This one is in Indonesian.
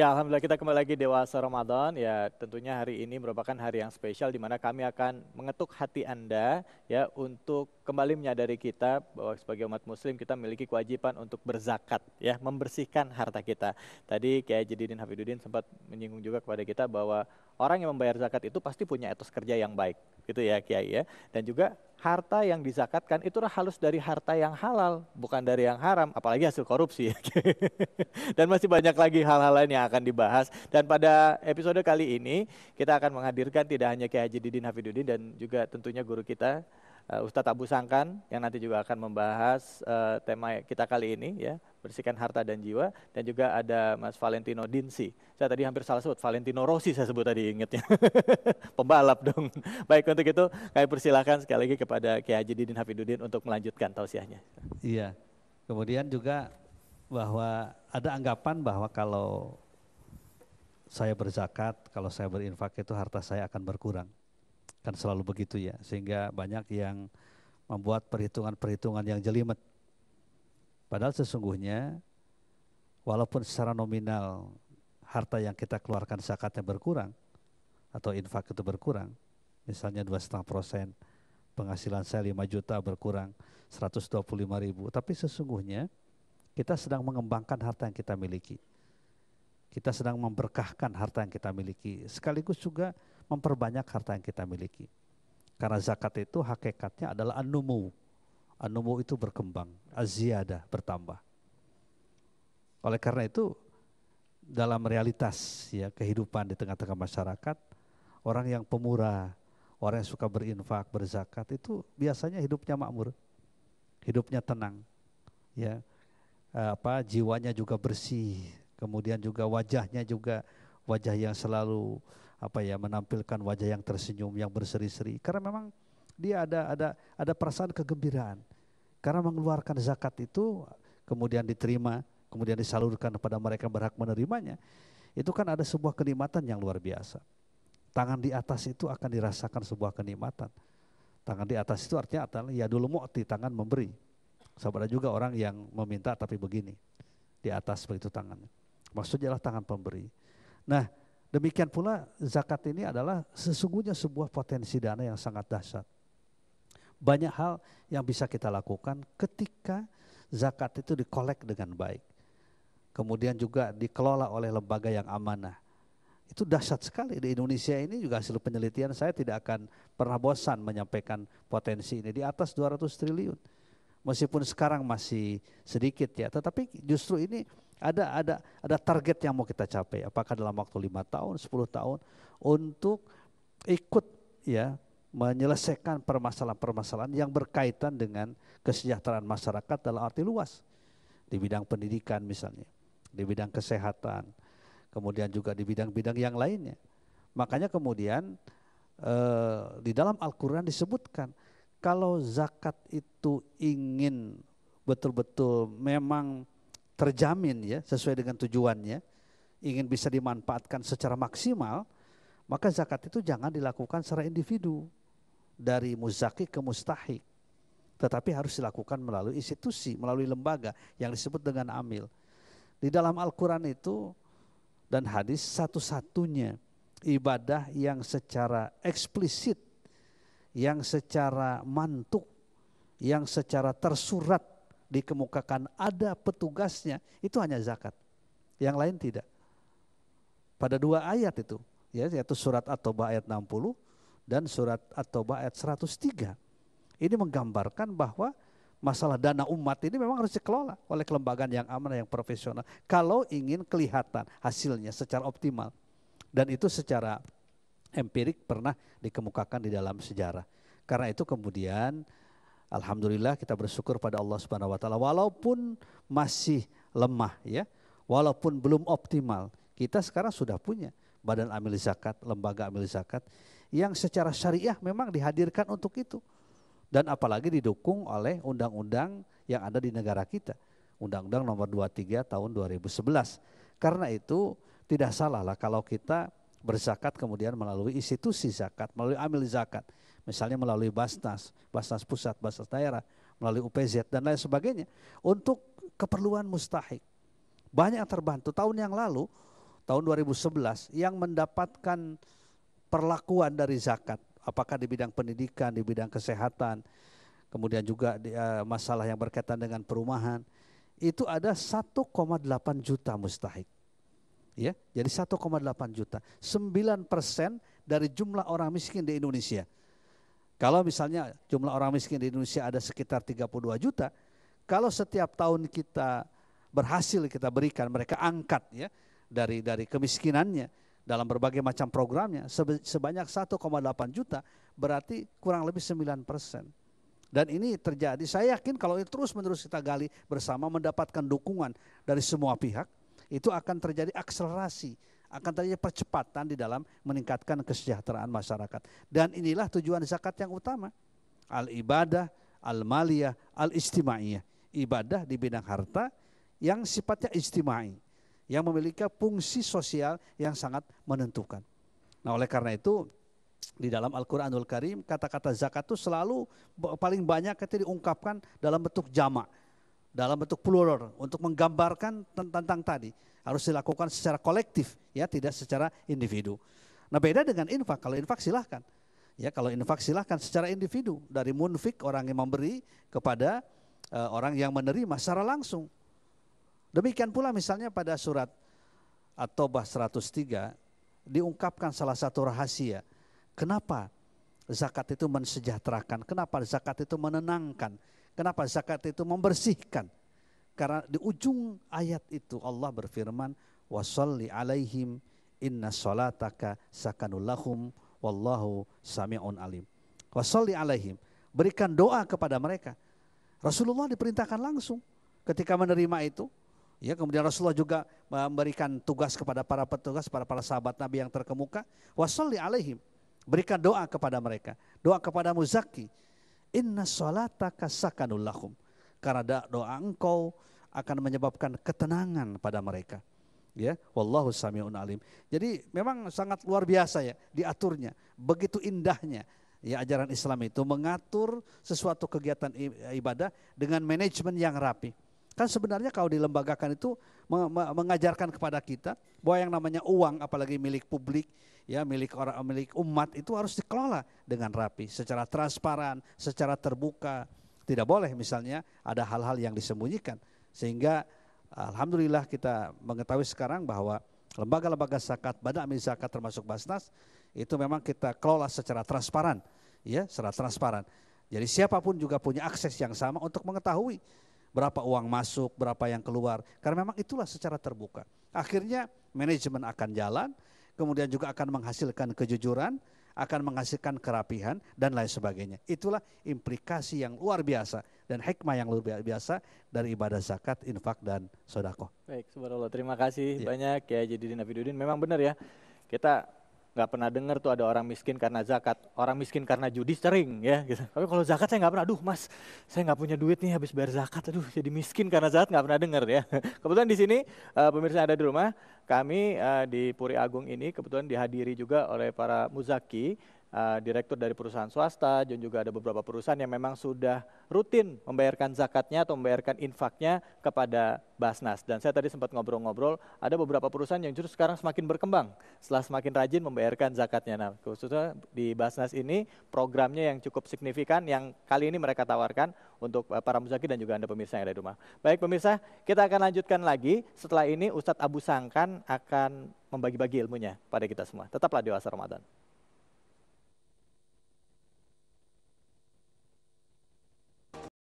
Ya, alhamdulillah kita kembali lagi Dewasa Ramadan. Ya, tentunya hari ini merupakan hari yang spesial di mana kami akan mengetuk hati Anda ya untuk kembali menyadari kita bahwa sebagai umat muslim kita memiliki kewajiban untuk berzakat ya, membersihkan harta kita. Tadi Kiai Jedidin Hafidudin sempat menyinggung juga kepada kita bahwa orang yang membayar zakat itu pasti punya etos kerja yang baik. Gitu ya, Kiai ya. Dan juga harta yang dizakatkan itu halus dari harta yang halal, bukan dari yang haram, apalagi hasil korupsi. Dan masih banyak lagi hal-hal lain yang akan dibahas. Dan pada episode kali ini kita akan menghadirkan tidak hanya Kiai Haji Didin Hafidudin dan juga tentunya guru kita Ustadz Abu Sangkan yang nanti juga akan membahas tema kita kali ini ya, bersihkan harta dan jiwa, dan juga ada Mas Valentino Dinsi. Saya tadi hampir salah sebut, Valentino Rossi saya sebut tadi ingetnya. Pembalap dong. Baik, untuk itu kami persilahkan sekali lagi kepada Kiai Haji Didin Hafidudin untuk melanjutkan tausiahnya. Iya. Kemudian juga bahwa ada anggapan bahwa kalau saya berzakat, kalau saya berinfak itu harta saya akan berkurang. Kan selalu begitu ya, sehingga banyak yang membuat perhitungan-perhitungan yang jelimet. Padahal sesungguhnya walaupun secara nominal harta yang kita keluarkan zakatnya berkurang atau infak itu berkurang, misalnya 2,5%, penghasilan saya 5 juta berkurang 125.000, tapi sesungguhnya kita sedang mengembangkan harta yang kita miliki. Kita sedang memberkahkan harta yang kita miliki, sekaligus juga memperbanyak harta yang kita miliki. Karena zakat itu hakikatnya adalah an-numu. An-numu itu berkembang, az-ziyadah, bertambah. Oleh karena itu, dalam realitas ya kehidupan di tengah-tengah masyarakat, orang yang pemurah, orang yang suka berinfak, berzakat itu biasanya hidupnya makmur, hidupnya tenang, ya. Jiwanya juga bersih, kemudian juga wajahnya juga wajah yang selalu menampilkan wajah yang tersenyum, yang berseri-seri, karena memang dia ada perasaan kegembiraan karena mengeluarkan zakat itu kemudian diterima, kemudian disalurkan kepada mereka yang berhak menerimanya. Itu kan ada sebuah kenikmatan yang luar biasa. Tangan di atas itu akan dirasakan sebuah kenikmatan. Tangan di atas itu artinya adalah ya dulu mu'ti, tangan memberi. Sebab ada juga orang yang meminta tapi begini, di atas begitu tangannya. Maksudnya adalah tangan pemberi. Nah, demikian pula zakat ini adalah sesungguhnya sebuah potensi dana yang sangat dahsyat. Banyak hal yang bisa kita lakukan ketika zakat itu dikolek dengan baik. Kemudian juga dikelola oleh lembaga yang amanah. Itu dahsyat sekali. Di Indonesia ini juga hasil penelitian saya tidak akan pernah bosan menyampaikan potensi ini, di atas 200 triliun. Meskipun sekarang masih sedikit ya, tetapi justru ini ada target yang mau kita capai. Apakah dalam waktu 5 tahun, 10 tahun untuk ikut ya menyelesaikan permasalahan-permasalahan yang berkaitan dengan kesejahteraan masyarakat dalam arti luas. Di bidang pendidikan misalnya, di bidang kesehatan, kemudian juga di bidang-bidang yang lainnya. Makanya kemudian di dalam Al-Quran disebutkan, kalau zakat itu ingin betul-betul memang terjamin ya sesuai dengan tujuannya, ingin bisa dimanfaatkan secara maksimal, maka zakat itu jangan dilakukan secara individu dari muzaki ke mustahik, tetapi harus dilakukan melalui institusi, melalui lembaga yang disebut dengan amil. Di dalam Al-Quran itu dan hadis, satu-satunya ibadah yang secara eksplisit, yang secara mantuk, yang secara tersurat dikemukakan ada petugasnya, itu hanya zakat. Yang lain tidak. Pada 2 ayat itu, ya, yaitu surat At-Taubah ayat 60 dan surat At-Taubah ayat 103. Ini menggambarkan bahwa masalah dana umat ini memang harus dikelola oleh kelembagaan yang amanah, yang profesional, kalau ingin kelihatan hasilnya secara optimal. Dan itu secara empirik pernah dikemukakan di dalam sejarah. Karena itu kemudian alhamdulillah kita bersyukur pada Allah Subhanahu wa taala, walaupun masih lemah ya, walaupun belum optimal, kita sekarang sudah punya Badan Amil Zakat, lembaga amil zakat yang secara syariah memang dihadirkan untuk itu. Dan apalagi didukung oleh undang-undang yang ada di negara kita. Undang-Undang nomor 23 tahun 2011. Karena itu tidak salah lah kalau kita berzakat kemudian melalui institusi zakat, melalui amil zakat. Misalnya melalui Basnas, Basnas Pusat, Basnas Daerah, melalui UPZ dan lain sebagainya. Untuk keperluan mustahik. Banyak yang terbantu. Tahun yang lalu, tahun 2011 yang mendapatkan perlakuan dari zakat. Apakah di bidang pendidikan, di bidang kesehatan, kemudian juga masalah yang berkaitan dengan perumahan. Itu ada 1,8 juta mustahik. Ya, jadi 1,8 juta. 9% dari jumlah orang miskin di Indonesia. Kalau misalnya jumlah orang miskin di Indonesia ada sekitar 32 juta, kalau setiap tahun kita berhasil kita berikan, mereka angkat ya dari kemiskinannya dalam berbagai macam programnya sebanyak 1,8 juta, berarti kurang lebih 9%. Dan ini terjadi, saya yakin kalau ini terus-menerus kita gali bersama mendapatkan dukungan dari semua pihak, itu akan terjadi akselerasi, akan terjadi percepatan di dalam meningkatkan kesejahteraan masyarakat. Dan inilah tujuan zakat yang utama, al-ibadah, al-maliyah, al-istimaiyah. Ibadah di bidang harta yang sifatnya istimai, yang memiliki fungsi sosial yang sangat menentukan. Nah oleh karena itu, di dalam Al-Quranul Karim kata-kata zakat itu selalu paling banyak itu diungkapkan dalam bentuk jamak, dalam bentuk plural untuk menggambarkan tentang tadi harus dilakukan secara kolektif ya, tidak secara individu. Nah beda dengan infak, kalau infak silahkan ya, kalau infak silahkan secara individu dari munfik orang yang memberi kepada orang yang menerima secara langsung. Demikian pula misalnya pada surat At-Taubah 103 diungkapkan salah satu rahasia. Kenapa zakat itu mensejahterakan? Kenapa zakat itu menenangkan? Kenapa zakat itu membersihkan? Karena di ujung ayat itu Allah berfirman, "Washolli alaihim inna sholataka sakanul lahum wallahu sami'un alim." Washolli alaihim, berikan doa kepada mereka. Rasulullah diperintahkan langsung ketika menerima itu. Ya, kemudian Rasulullah juga memberikan tugas kepada para petugas, para sahabat Nabi yang terkemuka. Washolli alaihim, berikan doa kepada mereka, doa kepada muzaki. Inna sholataka sakanul lahum, karena doa engkau akan menyebabkan ketenangan pada mereka. Ya, wallahu sami'un alim. Jadi memang sangat luar biasa ya diaturnya, begitu indahnya ya ajaran Islam itu mengatur sesuatu kegiatan ibadah dengan manajemen yang rapi. Kan sebenarnya kalau dilembagakan itu mengajarkan kepada kita bahwa yang namanya uang, apalagi milik publik, ya milik orang, milik umat, itu harus dikelola dengan rapi, secara transparan, secara terbuka. Tidak boleh misalnya ada hal-hal yang disembunyikan. Sehingga alhamdulillah kita mengetahui sekarang bahwa lembaga-lembaga zakat, badan amil zakat termasuk Basnas itu memang kita kelola secara transparan, ya, secara transparan. Jadi siapapun juga punya akses yang sama untuk mengetahui berapa uang masuk, berapa yang keluar. Karena memang itulah secara terbuka. Akhirnya manajemen akan jalan, kemudian juga akan menghasilkan kejujuran, akan menghasilkan kerapihan, dan lain sebagainya. Itulah implikasi yang luar biasa dan hikmah yang luar biasa dari ibadah zakat, infak, dan sedekah. Baik, subhanallah. Terima kasih banyak ya Jedidin Hafidudin. Memang benar ya, kita nggak pernah dengar tuh ada orang miskin karena zakat, orang miskin karena judi sering ya gitu. Tapi kalau zakat saya nggak pernah, aduh mas saya nggak punya duit nih habis bayar zakat, aduh jadi miskin karena zakat, nggak pernah dengar ya. Kebetulan di sini pemirsa yang ada di rumah, kami di Puri Agung ini kebetulan dihadiri juga oleh para muzaki, direktur dari perusahaan swasta, dan juga ada beberapa perusahaan yang memang sudah rutin membayarkan zakatnya atau membayarkan infaknya kepada Basnas. Dan saya tadi sempat ngobrol-ngobrol, ada beberapa perusahaan yang justru sekarang semakin berkembang setelah semakin rajin membayarkan zakatnya. Nah, khususnya di Basnas ini programnya yang cukup signifikan yang kali ini mereka tawarkan untuk para muzaki dan juga Anda pemirsa yang ada di rumah. Baik pemirsa, kita akan lanjutkan lagi. Setelah ini Ustadz Abu Sangkan akan membagi-bagi ilmunya pada kita semua. Tetaplah di Oasa Ramadan.